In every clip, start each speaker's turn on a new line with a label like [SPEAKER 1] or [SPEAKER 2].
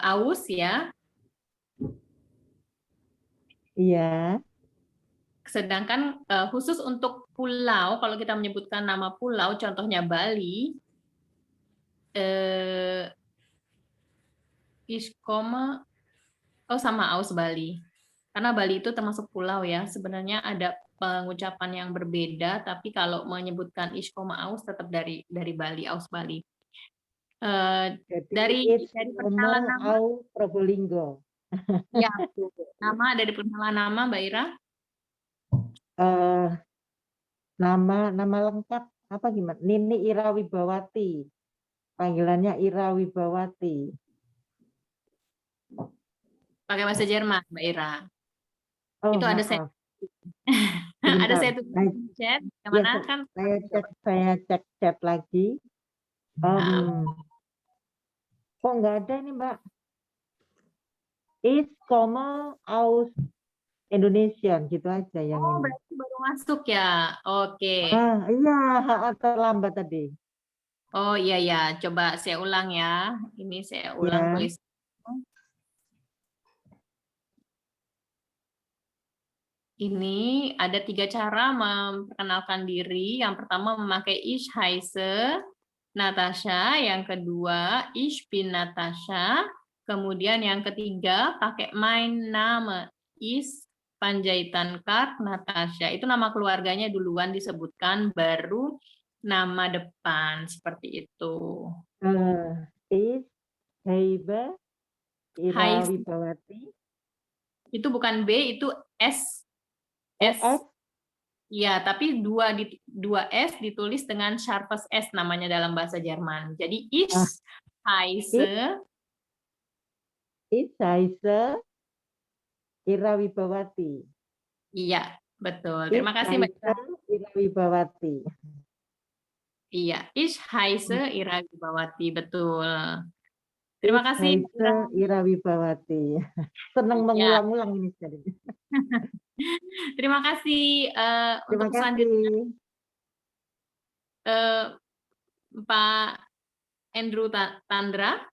[SPEAKER 1] aus ya.
[SPEAKER 2] Iya.
[SPEAKER 1] Sedangkan khusus untuk pulau, kalau kita menyebutkan nama pulau, contohnya Bali, iskoma, oh sama aus Bali. Karena Bali itu termasuk pulau ya. Sebenarnya ada pengucapan yang berbeda, tapi kalau menyebutkan iskoma aus tetap dari Bali, aus Bali.
[SPEAKER 2] Jadi
[SPEAKER 1] Dari perkenalan
[SPEAKER 2] Iskomo
[SPEAKER 1] nama,
[SPEAKER 2] au Probolinggo.
[SPEAKER 1] ya dari perkenalan nama Mbak Ira.
[SPEAKER 2] Eh, nama lengkap apa gimana? Nini Ira Wibawati. Panggilannya Ira Wibawati.
[SPEAKER 1] Pakai bahasa Jerman, Mbak Ira.
[SPEAKER 2] Oh,
[SPEAKER 1] Itu ada saya
[SPEAKER 2] maaf.
[SPEAKER 1] ada
[SPEAKER 2] Sebentar.
[SPEAKER 1] saya tulis di chat,
[SPEAKER 2] Ya,
[SPEAKER 1] kemana kan?
[SPEAKER 2] saya cek chat lagi. Kok nggak ada ini, Mbak? Iskomo aus Indonesian gitu aja yang
[SPEAKER 1] Oh,
[SPEAKER 2] ini.
[SPEAKER 1] berarti baru masuk ya. Oke.
[SPEAKER 2] Iya, terlambat tadi.
[SPEAKER 1] Oh iya ya, coba saya ulang ya. Ini saya ulang
[SPEAKER 2] Ya.
[SPEAKER 1] tulis. Ini ada 3 cara memperkenalkan diri. Yang pertama memakai ich heiße Natasha, yang kedua ich bin Natasha, kemudian yang ketiga pakai mein Name ist Panjaitan Kart Natasha. Itu nama keluarganya duluan disebutkan, baru nama depan seperti itu.
[SPEAKER 2] Is Heiba Ira
[SPEAKER 1] Heiß
[SPEAKER 2] Wibawati.
[SPEAKER 1] itu bukan B, itu S. S.
[SPEAKER 2] S.
[SPEAKER 1] Ya, tapi dua S ditulis dengan sharpest S namanya dalam bahasa Jerman. Jadi ich heiße.
[SPEAKER 2] Is Heiße Ira Wibawati.
[SPEAKER 1] Iya, betul.
[SPEAKER 2] Is
[SPEAKER 1] Terima kasih Mbak Ira.
[SPEAKER 2] Heiße Ira Wibawati.
[SPEAKER 1] Iya, ich heiße Ira Wibawati, betul. Terima
[SPEAKER 2] Is
[SPEAKER 1] kasih Mbak
[SPEAKER 2] Heiße
[SPEAKER 1] Ira.
[SPEAKER 2] Ira Wibawati. Senang
[SPEAKER 1] Ya,
[SPEAKER 2] mengulang-ulang ini jadi.
[SPEAKER 1] terima kasih
[SPEAKER 2] Terima
[SPEAKER 1] untuk selanjutnya
[SPEAKER 2] kasih.
[SPEAKER 1] Pak Andrew Tandra.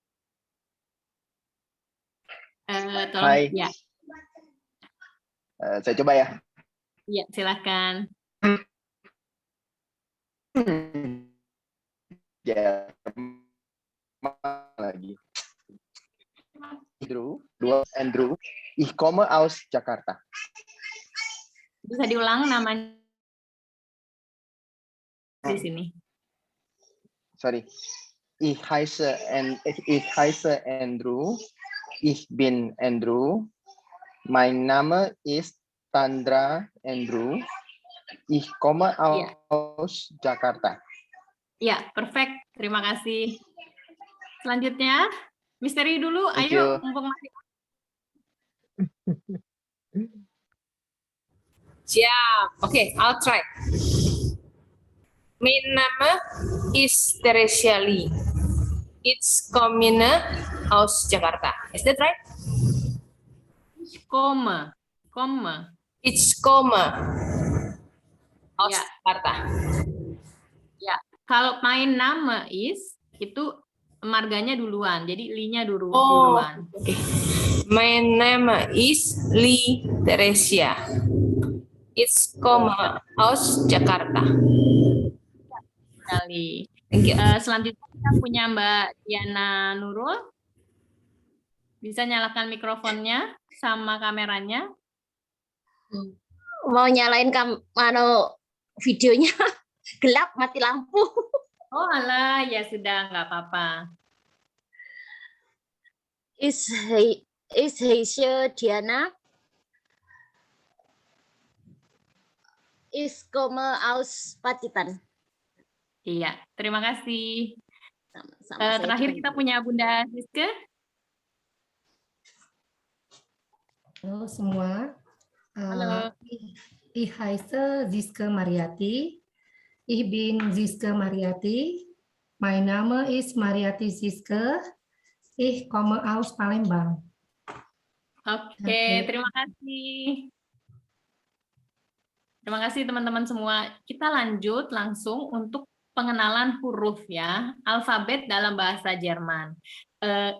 [SPEAKER 1] Tolong
[SPEAKER 3] Hai.
[SPEAKER 1] ya.
[SPEAKER 3] Saya coba ya.
[SPEAKER 1] Iya, silakan.
[SPEAKER 3] Jerman lagi. Andrew. Ich komme aus Jakarta.
[SPEAKER 1] Bisa diulang namanya di sini.
[SPEAKER 3] Sorry. Ich heiße Andrew. Ich bin Andrew. Mein Name ist Tandra Andrew. Ich komme aus Jakarta.
[SPEAKER 1] Ya, perfect. Terima kasih. Selanjutnya, misteri dulu.
[SPEAKER 3] Thank
[SPEAKER 1] Ayo,
[SPEAKER 3] you.
[SPEAKER 1] mumpung masih.
[SPEAKER 4] Siap. Okay, I'll try. Mein Name ist Teresia Lee. It's komme aus Jakarta. Is that right?
[SPEAKER 1] Komme.
[SPEAKER 4] It's komme aus
[SPEAKER 1] Ya.
[SPEAKER 4] Jakarta.
[SPEAKER 1] Ya, kalau main nama itu marganya duluan, jadi li-nya duluan.
[SPEAKER 4] Okay. My name is Lee Teresia. It's komme aus Jakarta.
[SPEAKER 1] Sekali.
[SPEAKER 4] Thank you.
[SPEAKER 1] Selanjutnya kita punya Mbak Diana Nurul. Bisa nyalakan mikrofonnya sama kameranya.
[SPEAKER 5] Mau nyalain videonya gelap, mati lampu.
[SPEAKER 1] Oh alah, ya sudah, nggak apa-apa.
[SPEAKER 5] Is Heisha Diana. Is komme aus Pacitan.
[SPEAKER 1] Iya, terima kasih.
[SPEAKER 5] Sama
[SPEAKER 1] terakhir kita punya Bunda Siske.
[SPEAKER 6] Halo semua.
[SPEAKER 1] Halo.
[SPEAKER 6] Ich heiße Siske Mariati. Ich bin Siske Mariati. Mein Name ist Mariati Siske. Ich komme aus Palembang.
[SPEAKER 1] Oke, terima kasih. Terima kasih teman-teman semua. Kita lanjut langsung untuk pengenalan huruf ya, alfabet dalam bahasa Jerman.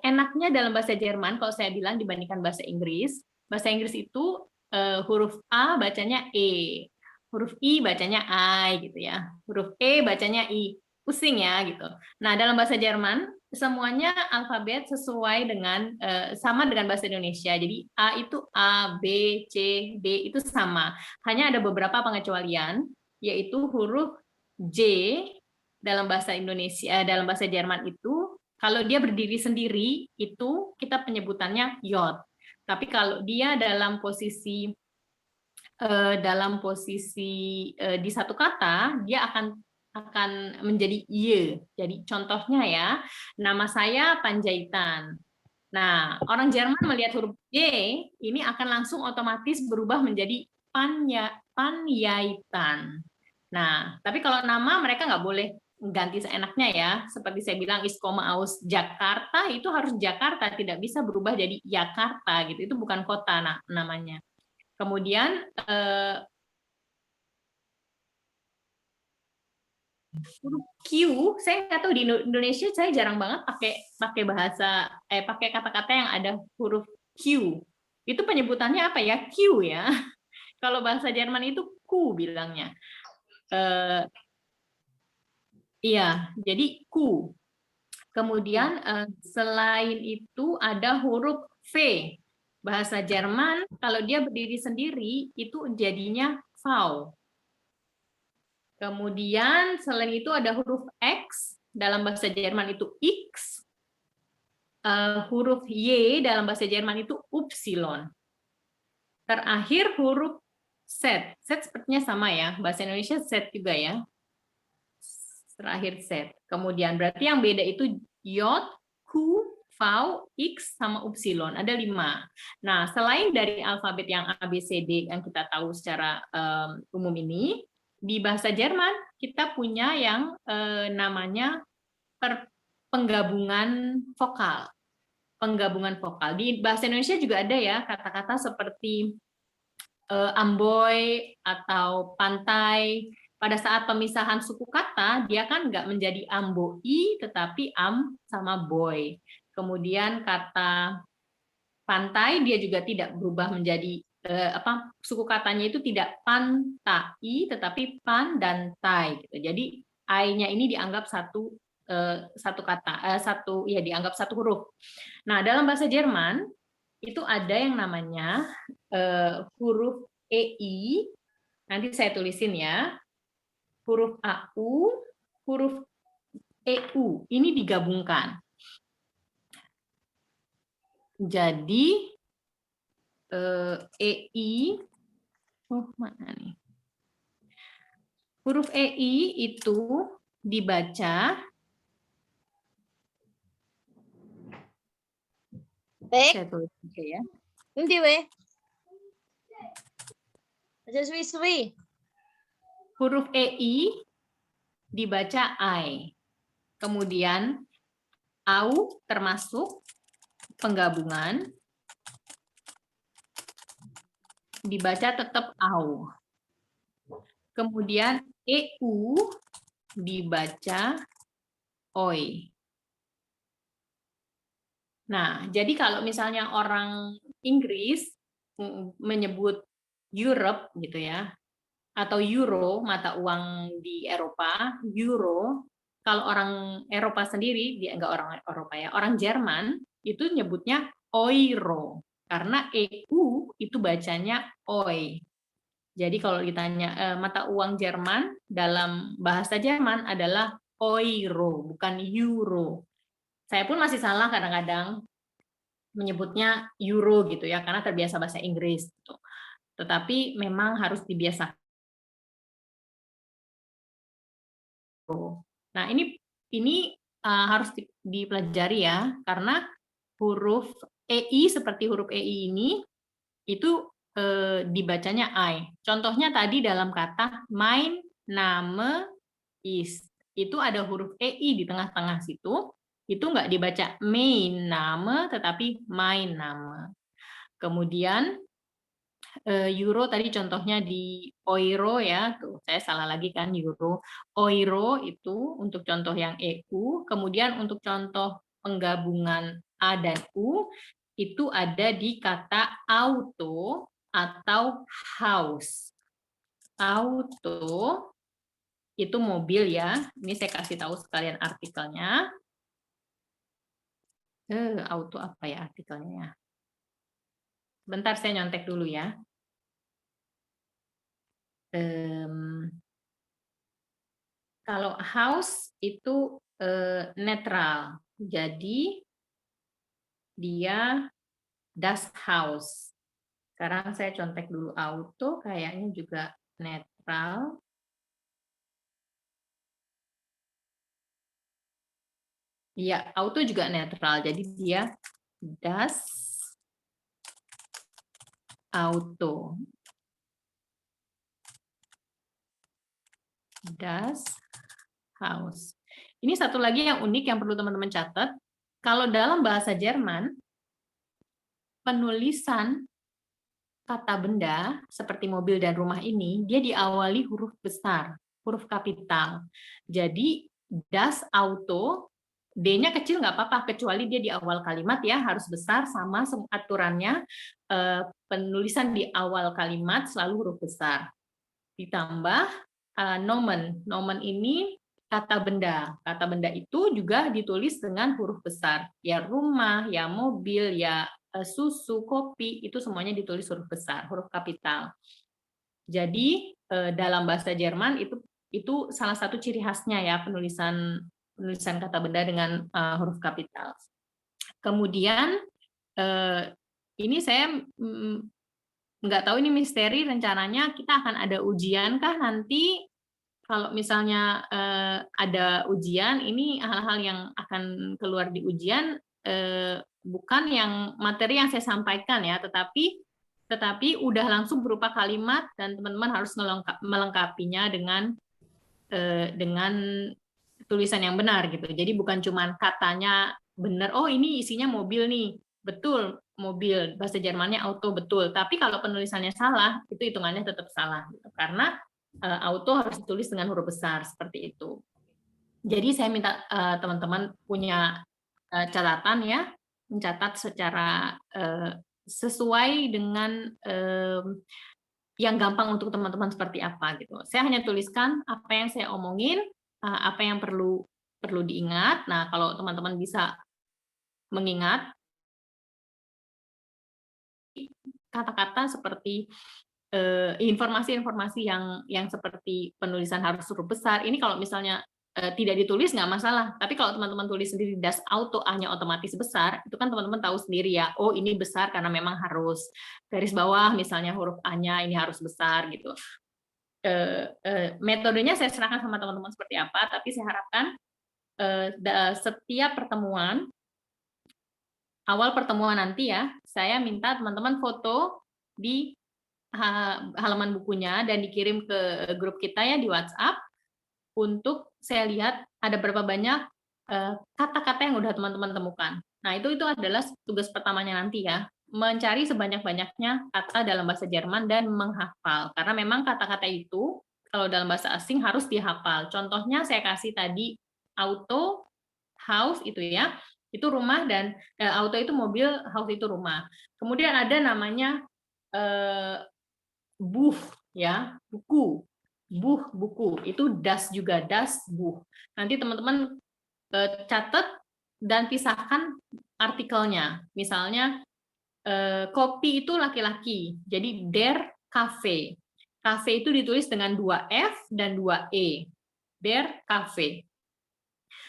[SPEAKER 1] Enaknya dalam bahasa Jerman, kalau saya bilang dibandingkan bahasa Inggris itu huruf A bacanya E, huruf I bacanya I gitu ya, huruf E bacanya I, pusing ya gitu. Nah dalam bahasa Jerman semuanya alfabet sesuai dengan sama dengan bahasa Indonesia. Jadi A itu A, B, C, D itu sama. Hanya ada beberapa pengecualian, yaitu huruf J dalam bahasa Indonesia, dalam bahasa Jerman itu kalau dia berdiri sendiri itu kita penyebutannya J. Tapi kalau dia dalam posisi di satu kata dia akan menjadi Y. Jadi contohnya ya, nama saya Panjaitan. Nah, orang Jerman melihat huruf J ini akan langsung otomatis berubah menjadi Panjaitan. Nah, tapi kalau nama mereka nggak boleh ganti seenaknya ya. Seperti saya bilang, ich komme aus Jakarta, itu harus Jakarta, tidak bisa berubah jadi Yakarta gitu. Itu bukan kota namanya. Kemudian huruf Q, saya nggak tahu di Indonesia saya jarang banget pakai kata-kata yang ada huruf Q. Itu penyebutannya apa ya? Q ya. Kalau bahasa Jerman itu Q bilangnya. Iya, jadi Q. Kemudian selain itu ada huruf V. Bahasa Jerman kalau dia berdiri sendiri itu jadinya V. Kemudian selain itu ada huruf X, dalam bahasa Jerman itu X. Huruf Y dalam bahasa Jerman itu Upsilon. Terakhir huruf Z. Z sepertinya sama ya, bahasa Indonesia Z juga ya. Terakhir Z. Kemudian berarti yang beda itu J, Q, V, X, sama Upsilon. Ada 5. Nah, selain dari alfabet yang A, B, C, D yang kita tahu secara umum ini, di bahasa Jerman kita punya yang namanya penggabungan vokal. Penggabungan vokal. Di bahasa Indonesia juga ada ya kata-kata seperti amboy atau pantai. Pada saat pemisahan suku kata, dia kan nggak menjadi amboi, tetapi am sama boy. Kemudian kata pantai, dia juga tidak berubah menjadi, suku katanya itu tidak pantai, tetapi pan dan tai. Gitu. Jadi, I-nya ini dianggap satu kata, dianggap satu huruf. Nah, dalam bahasa Jerman, itu ada yang namanya huruf EI, nanti saya tulisin ya, huruf AU, huruf EU, ini digabungkan. Jadi EI, mana nih? Huruf EI itu dibaca. Saya tulis ya.
[SPEAKER 5] Nanti weh. Aja suwi-suwi.
[SPEAKER 1] Huruf EI dibaca I. Kemudian AU termasuk penggabungan dibaca tetap AU. Kemudian EU dibaca OI. Nah, jadi kalau misalnya orang Inggris menyebut Europe gitu ya, atau euro, mata uang di Eropa, euro, kalau orang Eropa sendiri, dia enggak orang Eropa ya, orang Jerman itu nyebutnya euro, karena EU itu bacanya oi. Jadi kalau ditanya mata uang Jerman dalam bahasa Jerman adalah euro, bukan euro. Saya pun masih salah kadang-kadang menyebutnya euro gitu ya, karena terbiasa bahasa Inggris. Gitu. Tetapi memang harus dibiasakan. Nah, ini harus dipelajari ya, karena huruf EI seperti huruf EI ini itu dibacanya I. Contohnya tadi dalam kata mein Name ist, itu ada huruf EI di tengah-tengah situ, itu nggak dibaca mein Name, tetapi mein Name. Kemudian euro tadi contohnya di euro ya, tuh saya salah lagi kan euro. Euro itu untuk contoh yang EU, kemudian untuk contoh penggabungan A dan U itu ada di kata auto atau house. Auto itu mobil ya. Ini saya kasih tahu sekalian artikelnya. Auto apa ya artikelnya? Bentar saya nyontek dulu ya. Kalau house itu netral, jadi dia das house. Sekarang saya contek dulu auto, kayaknya juga netral. Iya, auto juga netral, jadi dia das auto. Das house. Ini satu lagi yang unik yang perlu teman-teman catat. Kalau dalam bahasa Jerman, penulisan kata benda seperti mobil dan rumah ini, dia diawali huruf besar, huruf kapital. Jadi, das auto, D-nya kecil nggak apa-apa, kecuali dia di awal kalimat ya, harus besar sama aturannya, penulisan di awal kalimat selalu huruf besar. Ditambah nomen. Nomen ini kata benda. Kata benda itu juga ditulis dengan huruf besar. Ya rumah, ya mobil, ya susu, kopi, itu semuanya ditulis huruf besar, huruf kapital. Jadi dalam bahasa Jerman itu salah satu ciri khasnya ya, penulisan kata benda dengan huruf kapital. Kemudian ini saya nggak tahu, ini misteri, rencananya kita akan ada ujian kah nanti. Kalau misalnya ada ujian, ini hal-hal yang akan keluar di ujian bukan yang materi yang saya sampaikan ya, tetapi udah langsung berupa kalimat dan teman-teman harus melengkapinya dengan tulisan yang benar gitu. Jadi bukan cuma katanya benar, oh ini isinya mobil nih, betul mobil, bahasa Jermannya auto, betul. Tapi kalau penulisannya salah, itu hitungannya tetap salah gitu. Karena auto harus ditulis dengan huruf besar seperti itu. Jadi saya minta teman-teman punya catatan ya, mencatat secara sesuai dengan yang gampang untuk teman-teman seperti apa gitu. Saya hanya tuliskan apa yang saya omongin, apa yang perlu diingat. Nah, kalau teman-teman bisa mengingat kata-kata seperti informasi-informasi yang seperti penulisan harus huruf besar, ini kalau misalnya tidak ditulis nggak masalah, tapi kalau teman-teman tulis sendiri das auto A-nya otomatis besar, itu kan teman-teman tahu sendiri ya, oh ini besar karena memang harus garis bawah misalnya huruf A-nya ini harus besar gitu. Metodenya saya serahkan sama teman-teman seperti apa, tapi saya harapkan setiap pertemuan, awal pertemuan nanti ya, saya minta teman-teman foto di halaman bukunya dan dikirim ke grup kita ya di WhatsApp, untuk saya lihat ada berapa banyak kata-kata yang udah teman-teman temukan. Nah, itu adalah tugas pertamanya nanti ya, mencari sebanyak-banyaknya kata dalam bahasa Jerman dan menghafal. Karena memang kata-kata itu kalau dalam bahasa asing harus dihafal. Contohnya saya kasih tadi auto, house itu ya, itu rumah, dan auto itu mobil, house itu rumah. Kemudian ada namanya buch ya, buku. Buku itu das juga, das buch. Nanti teman-teman catat dan pisahkan artikelnya. Misalnya kopi itu laki-laki, jadi der Kaffee. Kafe itu ditulis dengan 2 F dan 2 E, der Kaffee.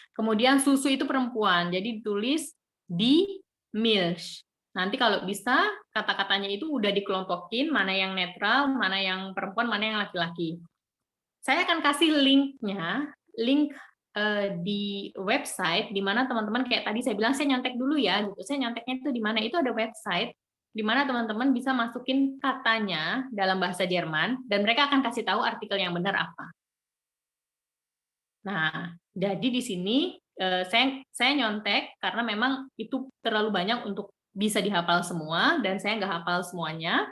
[SPEAKER 1] Kemudian susu itu perempuan, jadi ditulis die Milch. Nanti kalau bisa kata-katanya itu udah dikelompokin, mana yang netral, mana yang perempuan, mana yang laki-laki. Saya akan kasih linknya, link di website, di mana teman-teman kayak tadi saya bilang, saya nyontek dulu ya, gitu. Saya nyonteknya itu di mana? Itu ada website di mana teman-teman bisa masukin katanya dalam bahasa Jerman, dan mereka akan kasih tahu artikel yang benar apa. Nah, jadi di sini saya nyontek karena memang itu terlalu banyak untuk bisa dihafal semua, dan saya nggak hafal semuanya.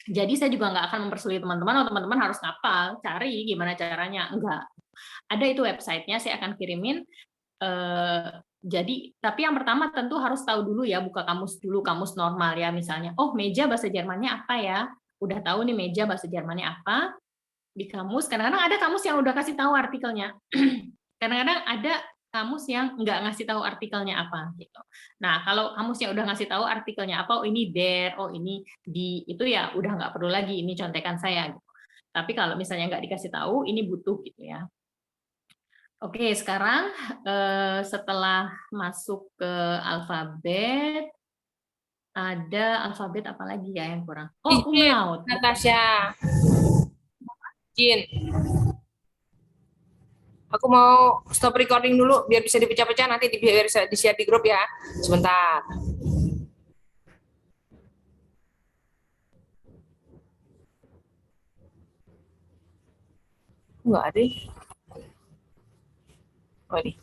[SPEAKER 1] Jadi saya juga nggak akan mempersulit teman-teman, oh teman-teman harus ngapal, cari gimana caranya. Enggak. Ada itu websitenya, saya akan kirimin. Jadi, tapi yang pertama tentu harus tahu dulu ya, buka kamus dulu, kamus normal ya, misalnya. Oh, meja bahasa Jermannya apa ya? Udah tahu nih meja bahasa Jermannya apa? Di kamus, kadang-kadang ada kamus yang udah kasih tahu artikelnya. Kadang-kadang ada kamus yang nggak ngasih tahu artikelnya apa gitu. Nah, kalau kamusnya udah ngasih tahu artikelnya apa, oh ini der, oh ini di, itu ya udah nggak perlu lagi, ini contekan saya gitu. Tapi kalau misalnya nggak dikasih tahu, ini butuh gitu ya. Oke, sekarang setelah masuk ke alfabet, ada alfabet apa lagi ya yang kurang? Oh,
[SPEAKER 4] Izin,
[SPEAKER 1] umlaut.
[SPEAKER 4] Natasha. Jin. Aku mau stop recording dulu biar bisa dipecah-pecah, nanti biar bisa di-share di grup ya. Sebentar. Enggak ada. Oh, ini.